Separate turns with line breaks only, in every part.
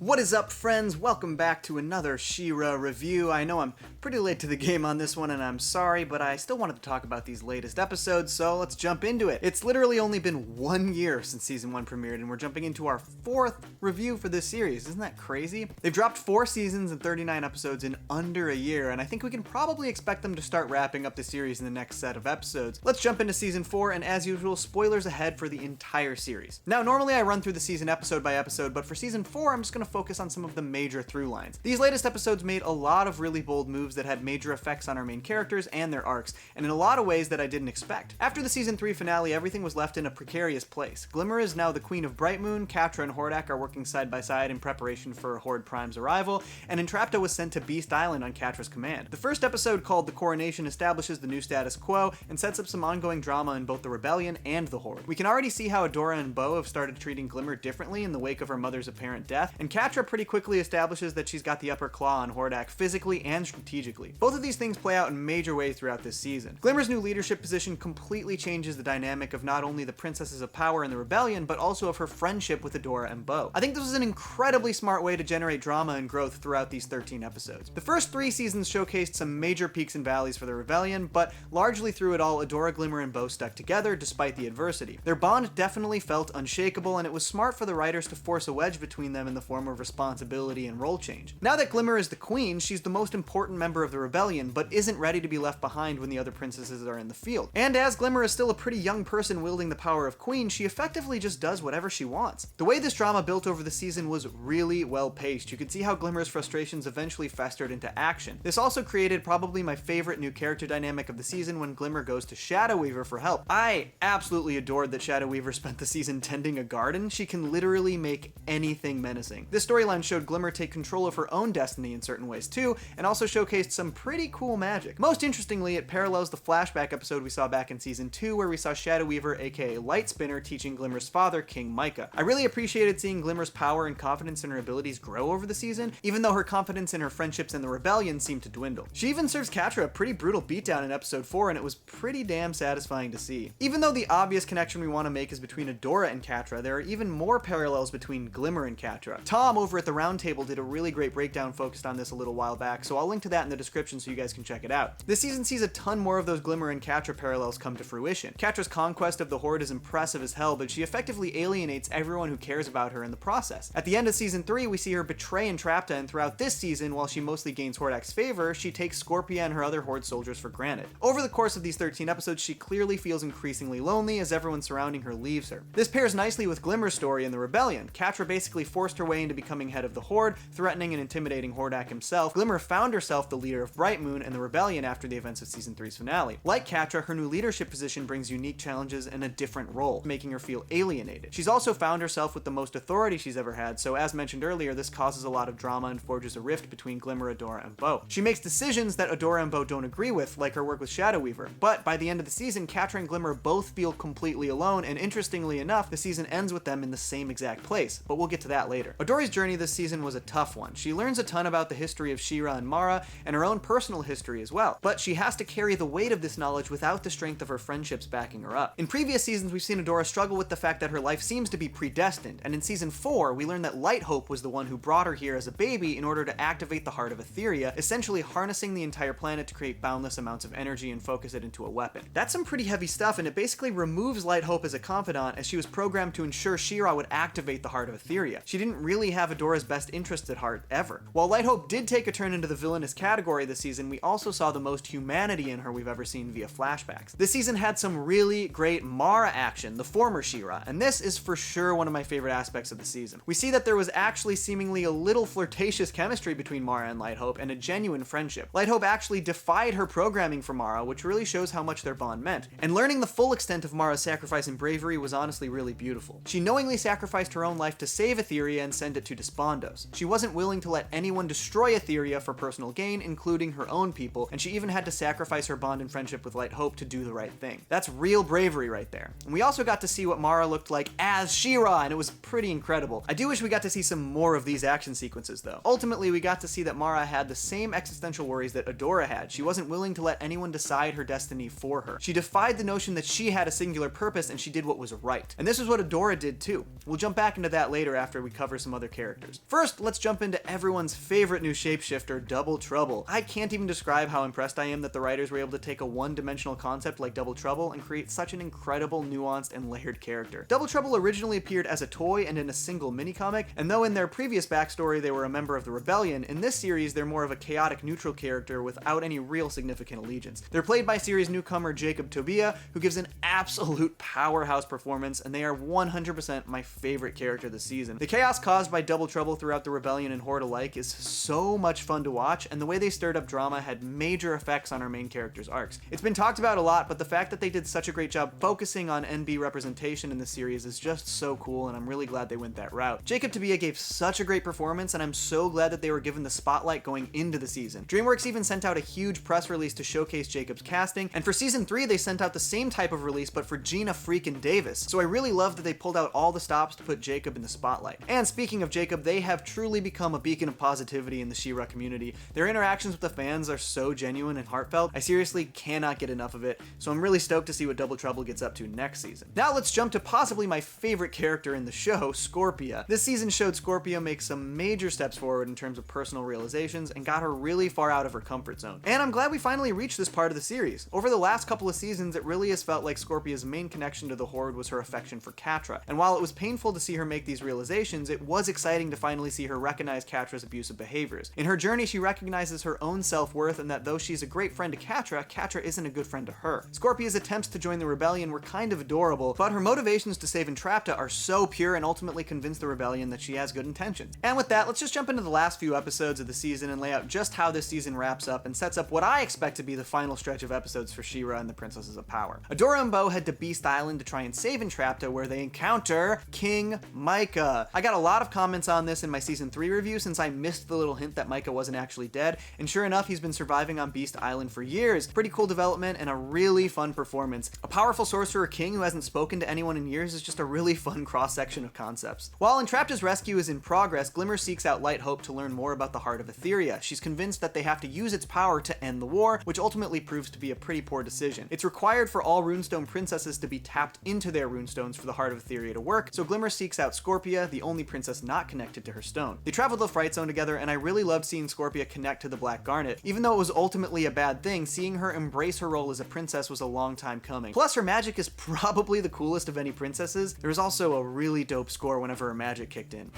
What is up, friends? Welcome back to another She-Ra review. I know I'm pretty late to the game on this one, and I'm sorry, but I still wanted to talk about these latest episodes, so let's jump into it. It's literally only been 1 year since Season 1 premiered, and we're jumping into our 4th review for this series. Isn't that crazy? They've dropped 4 seasons and 39 episodes in under a year, and I think we can probably expect them to start wrapping up the series in the next set of episodes. Let's jump into Season 4, and as usual, spoilers ahead for the entire series. Now, normally I run through the season episode by episode, but for Season 4, I'm just going to focus on some of the major through lines. These latest episodes made a lot of really bold moves that had major effects on our main characters and their arcs, and in a lot of ways that I didn't expect. After the Season 3 finale, everything was left in a precarious place. Glimmer is now the Queen of Brightmoon, Catra and Hordak are working side by side in preparation for Horde Prime's arrival, and Entrapta was sent to Beast Island on Catra's command. The first episode, called The Coronation, establishes the new status quo and sets up some ongoing drama in both the Rebellion and the Horde. We can already see how Adora and Bo have started treating Glimmer differently in the wake of her mother's apparent death, and Catra pretty quickly establishes that she's got the upper claw on Hordak physically and strategically. Both of these things play out in major ways throughout this season. Glimmer's new leadership position completely changes the dynamic of not only the princesses of power in the Rebellion, but also of her friendship with Adora and Bo. I think this was an incredibly smart way to generate drama and growth throughout these 13 episodes. The first 3 seasons showcased some major peaks and valleys for the Rebellion, but largely through it all, Adora, Glimmer, and Bo stuck together despite the adversity. Their bond definitely felt unshakable, and it was smart for the writers to force a wedge between them in the form of responsibility and role change. Now that Glimmer is the queen, she's the most important member of the Rebellion, but isn't ready to be left behind when the other princesses are in the field. And as Glimmer is still a pretty young person wielding the power of queen, she effectively just does whatever she wants. The way this drama built over the season was really well paced. You could see how Glimmer's frustrations eventually festered into action. This also created probably my favorite new character dynamic of the season when Glimmer goes to Shadow Weaver for help. I absolutely adored that Shadow Weaver spent the season tending a garden. She can literally make anything menacing. This storyline showed Glimmer take control of her own destiny in certain ways too, and also showcased some pretty cool magic. Most interestingly, it parallels the flashback episode we saw back in Season 2 where we saw Shadow Weaver, aka Light Spinner, teaching Glimmer's father, King Micah. I really appreciated seeing Glimmer's power and confidence in her abilities grow over the season, even though her confidence in her friendships in the Rebellion seemed to dwindle. She even serves Catra a pretty brutal beatdown in episode 4, and it was pretty damn satisfying to see. Even though the obvious connection we want to make is between Adora and Catra, there are even more parallels between Glimmer and Catra. Tom over at the Roundtable did a really great breakdown focused on this a little while back, so I'll link to that in the description so you guys can check it out. This season sees a ton more of those Glimmer and Catra parallels come to fruition. Catra's conquest of the Horde is impressive as hell, but she effectively alienates everyone who cares about her in the process. At the end of Season 3, we see her betray Entrapta, and throughout this season, while she mostly gains Hordak's favor, she takes Scorpia and her other Horde soldiers for granted. Over the course of these 13 episodes, she clearly feels increasingly lonely as everyone surrounding her leaves her. This pairs nicely with Glimmer's story in the Rebellion. Catra basically forced her way into becoming head of the Horde, threatening and intimidating Hordak himself. Glimmer found herself the leader of Brightmoon and the Rebellion after the events of Season 3's finale. Like Catra, her new leadership position brings unique challenges and a different role, making her feel alienated. She's also found herself with the most authority she's ever had, so as mentioned earlier, this causes a lot of drama and forges a rift between Glimmer, Adora, and Bo. She makes decisions that Adora and Bo don't agree with, like her work with Shadow Weaver, but by the end of the season, Catra and Glimmer both feel completely alone, and interestingly enough, the season ends with them in the same exact place, but we'll get to that later. Adori's journey this season was a tough one. She learns a ton about the history of She-Ra and Mara, and her own personal history as well, but she has to carry the weight of this knowledge without the strength of her friendships backing her up. In previous seasons, we've seen Adora struggle with the fact that her life seems to be predestined, and in Season 4, we learn that Light Hope was the one who brought her here as a baby in order to activate the heart of Etheria, essentially harnessing the entire planet to create boundless amounts of energy and focus it into a weapon. That's some pretty heavy stuff, and it basically removes Light Hope as a confidant, as she was programmed to ensure She-Ra would activate the heart of Etheria. She didn't really have Adora's best interests at heart, ever. While Light Hope did take a turn into the villainous category this season, we also saw the most humanity in her we've ever seen via flashbacks. This season had some really great Mara action, the former She-Ra, and this is for sure one of my favorite aspects of the season. We see that there was actually seemingly a little flirtatious chemistry between Mara and Light Hope, and a genuine friendship. Light Hope actually defied her programming for Mara, which really shows how much their bond meant. And learning the full extent of Mara's sacrifice and bravery was honestly really beautiful. She knowingly sacrificed her own life to save Etheria and send it to Despondos. She wasn't willing to let anyone destroy Etheria for personal gain, including her own people, and she even had to sacrifice her bond and friendship with Light Hope to do the right thing. That's real bravery right there. And we also got to see what Mara looked like as She-Ra, and it was pretty incredible. I do wish we got to see some more of these action sequences though. Ultimately, we got to see that Mara had the same existential worries that Adora had. She wasn't willing to let anyone decide her destiny for her. She defied the notion that she had a singular purpose, and she did what was right. And this is what Adora did too. We'll jump back into that later after we cover some other characters. First, let's jump into everyone's favorite new shapeshifter, Double Trouble. I can't even describe how impressed I am that the writers were able to take a one-dimensional concept like Double Trouble and create such an incredible, nuanced, and layered character. Double Trouble originally appeared as a toy and in a single mini-comic, and though in their previous backstory they were a member of the Rebellion, in this series they're more of a chaotic neutral character without any real significant allegiance. They're played by series newcomer Jacob Tobia, who gives an absolute powerhouse performance, and they are 100% my favorite character this season. The chaos caused by Double Trouble throughout the Rebellion and Horde alike is so much fun to watch, and the way they stirred up drama had major effects on our main characters' arcs. It's been talked about a lot, but the fact that they did such a great job focusing on NB representation in the series is just so cool, and I'm really glad they went that route. Jacob Tobia gave such a great performance, and I'm so glad that they were given the spotlight going into the season. DreamWorks even sent out a huge press release to showcase Jacob's casting, and for season 3 they sent out the same type of release but for Gina freaking Davis. So I really love that they pulled out all the stops to put Jacob in the spotlight. And speaking of Jacob, they have truly become a beacon of positivity in the She-Ra community. Their interactions with the fans are so genuine and heartfelt. I seriously cannot get enough of it, so I'm really stoked to see what Double Trouble gets up to next season. Now let's jump to possibly my favorite character in the show, Scorpia. This season showed Scorpia make some major steps forward in terms of personal realizations and got her really far out of her comfort zone. And I'm glad we finally reached this part of the series. Over the last couple of seasons, it really has felt like Scorpia's main connection to the Horde was her affection for Catra. And while it was painful to see her make these realizations, it was exciting to finally see her recognize Catra's abusive behaviors. In her journey, she recognizes her own self-worth and that though she's a great friend to Catra, Catra isn't a good friend to her. Scorpia's attempts to join the Rebellion were kind of adorable, but her motivations to save Entrapta are so pure and ultimately convince the Rebellion that she has good intentions. And with that, let's just jump into the last few episodes of the season and lay out just how this season wraps up and sets up what I expect to be the final stretch of episodes for She-Ra and the Princesses of Power. Adora and Bo head to Beast Island to try and save Entrapta, where they encounter King Micah. I got a lot of comments on this in my season 3 review since I missed the little hint that Micah wasn't actually dead, and sure enough, he's been surviving on Beast Island for years. Pretty cool development and a really fun performance. A powerful sorcerer king who hasn't spoken to anyone in years is just a really fun cross-section of concepts. While Entrapta's rescue is in progress, Glimmer seeks out Light Hope to learn more about the Heart of Etheria. She's convinced that they have to use its power to end the war, which ultimately proves to be a pretty poor decision. It's required for all runestone princesses to be tapped into their runestones for the Heart of Etheria to work, so Glimmer seeks out Scorpia, the only princess not connected to her stone. They travel to the Fright Zone together, and I really loved seeing Scorpia connect to the Black Garnet. Even though it was ultimately a bad thing, seeing her embrace her role as a princess was a long time coming. Plus, her magic is probably the coolest of any princesses. There was also a really dope score whenever her magic kicked in.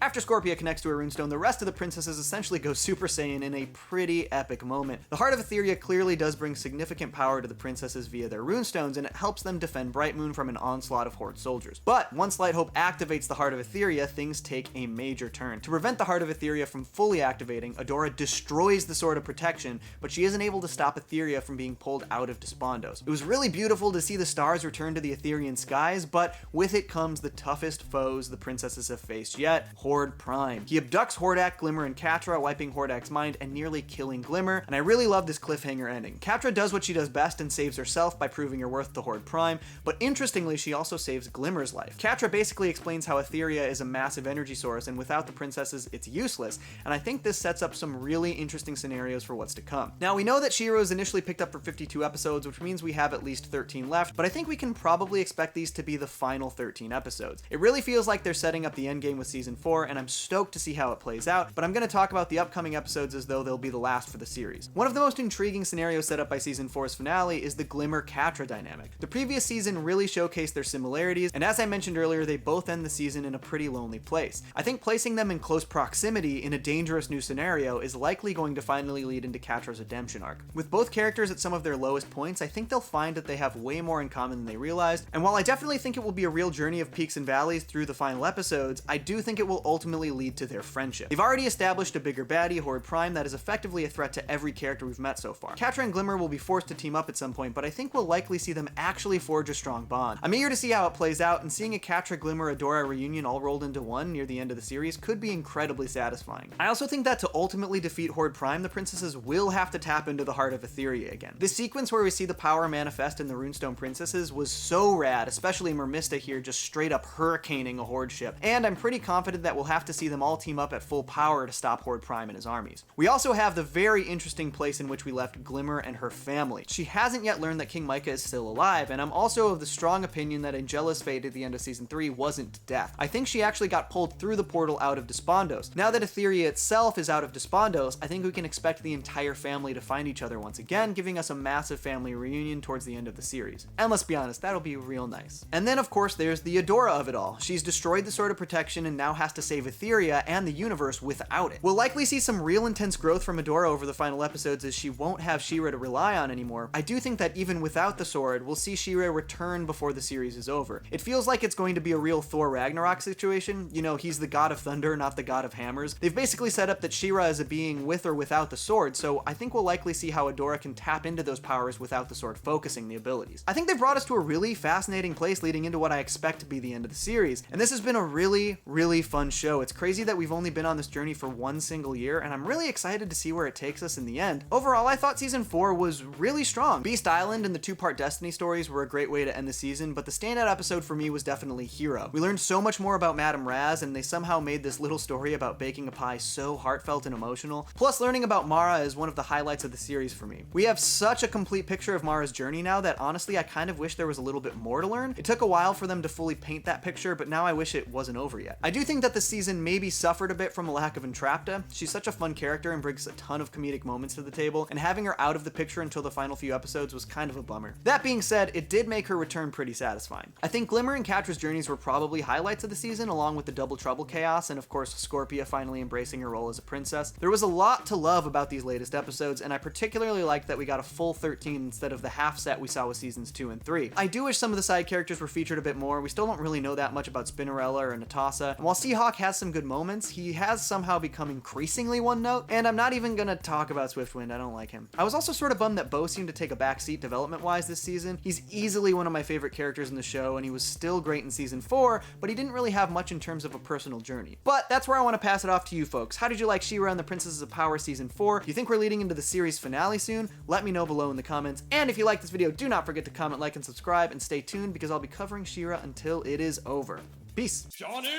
After Scorpia connects to her runestone, the rest of the princesses essentially go Super Saiyan in a pretty epic moment. The Heart of Etheria clearly does bring significant power to the princesses via their runestones, and it helps them defend Bright Moon from an onslaught of Horde soldiers. But once Light Hope activates the Heart of Etheria, things take a major turn. To prevent the Heart of Etheria from fully activating, Adora destroys the Sword of Protection, but she isn't able to stop Etheria from being pulled out of Despondos. It was really beautiful to see the stars return to the Etherian skies, but with it comes the toughest foes the princesses have faced yet, Horde Prime. He abducts Hordak, Glimmer, and Catra, wiping Hordak's mind and nearly killing Glimmer, and I really love this cliffhanger ending. Catra does what she does best and saves herself by proving her worth to Horde Prime, but interestingly, she also saves Glimmer's life. Catra basically explains how Etheria is a massive energy source, and without the princesses, it's useless, and I think this sets up some really interesting scenarios for what's to come. Now, we know that She-Ra was initially picked up for 52 episodes, which means we have at least 13 left, but I think we can probably expect these to be the final 13 episodes. It really feels like they're setting up the endgame with season 4, and I'm stoked to see how it plays out, but I'm going to talk about the upcoming episodes as though they'll be the last for the series. One of the most intriguing scenarios set up by season 4's finale is the Glimmer-Catra dynamic. The previous season really showcased their similarities, and as I mentioned earlier, they both end the season in a pretty lonely place. I think placing them in close proximity in a dangerous new scenario is likely going to finally lead into Catra's redemption arc. With both characters at some of their lowest points, I think they'll find that they have way more in common than they realized, and while I definitely think it will be a real journey of peaks and valleys through the final episodes, I do think it will ultimately lead to their friendship. They've already established a bigger baddie, Horde Prime, that is effectively a threat to every character we've met so far. Catra and Glimmer will be forced to team up at some point, but I think we'll likely see them actually forge a strong bond. I'm eager to see how it plays out, and seeing a Catra Glimmer Adora reunion all rolled into one near the end of the series could be incredibly satisfying. I also think that to ultimately defeat Horde Prime, the princesses will have to tap into the Heart of Etheria again. This sequence where we see the power manifest in the Runestone princesses was so rad, especially Mermista here just straight up hurricaning a Horde ship, and I'm pretty confident that we'll we'll have to see them all team up at full power to stop Horde Prime and his armies. We also have the very interesting place in which we left Glimmer and her family. She hasn't yet learned that King Micah is still alive, and I'm also of the strong opinion that Angela's fate at the end of Season 3 wasn't death. I think she actually got pulled through the portal out of Despondos. Now that Etheria itself is out of Despondos, I think we can expect the entire family to find each other once again, giving us a massive family reunion towards the end of the series. And let's be honest, that'll be real nice. And then of course there's the Adora of it all. She's destroyed the Sword of Protection and now has to save Etheria and the universe without it. We'll likely see some real intense growth from Adora over the final episodes as she won't have She-Ra to rely on anymore. I do think that even without the sword, we'll see She-Ra return before the series is over. It feels like it's going to be a real Thor Ragnarok situation. You know, he's the god of thunder, not the god of hammers. They've basically set up that She-Ra is a being with or without the sword, so I think we'll likely see how Adora can tap into those powers without the sword focusing the abilities. I think they've brought us to a really fascinating place leading into what I expect to be the end of the series, and this has been a really fun show. It's crazy that we've only been on this journey for one single year, and I'm really excited to see where it takes us in the end. Overall, I thought Season 4 was really strong. Beast Island and the two-part Destiny stories were a great way to end the season, but the standout episode for me was definitely Hero. We learned so much more about Madame Raz, and they somehow made this little story about baking a pie so heartfelt and emotional. Plus, learning about Mara is one of the highlights of the series for me. We have such a complete picture of Mara's journey now that honestly I kind of wish there was a little bit more to learn. It took a while for them to fully paint that picture, but now I wish it wasn't over yet. I do think that the season maybe suffered a bit from a lack of Entrapta. She's such a fun character and brings a ton of comedic moments to the table, and having her out of the picture until the final few episodes was kind of a bummer. That being said, it did make her return pretty satisfying. I think Glimmer and Catra's journeys were probably highlights of the season, along with the Double Trouble chaos, and of course Scorpia finally embracing her role as a princess. There was a lot to love about these latest episodes, and I particularly liked that we got a full 13 instead of the half set we saw with seasons 2 and 3. I do wish some of the side characters were featured a bit more. We still don't really know that much about Spinnerella or Natasha, and while Seahawk has some good moments, he has somehow become increasingly one note, and I'm not even gonna talk about Swiftwind. I don't like him. I was also sort of bummed that Bo seemed to take a backseat development-wise this season. He's easily one of my favorite characters in the show, and he was still great in season 4, but he didn't really have much in terms of a personal journey. But that's where I want to pass it off to you folks. How did you like She-Ra and the Princesses of Power season 4? Do you think we're leading into the series finale soon? Let me know below in the comments. And if you like this video, do not forget to comment, like, and subscribe, and stay tuned because I'll be covering She-Ra until it is over. Peace.
Johnny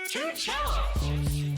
to Cellos.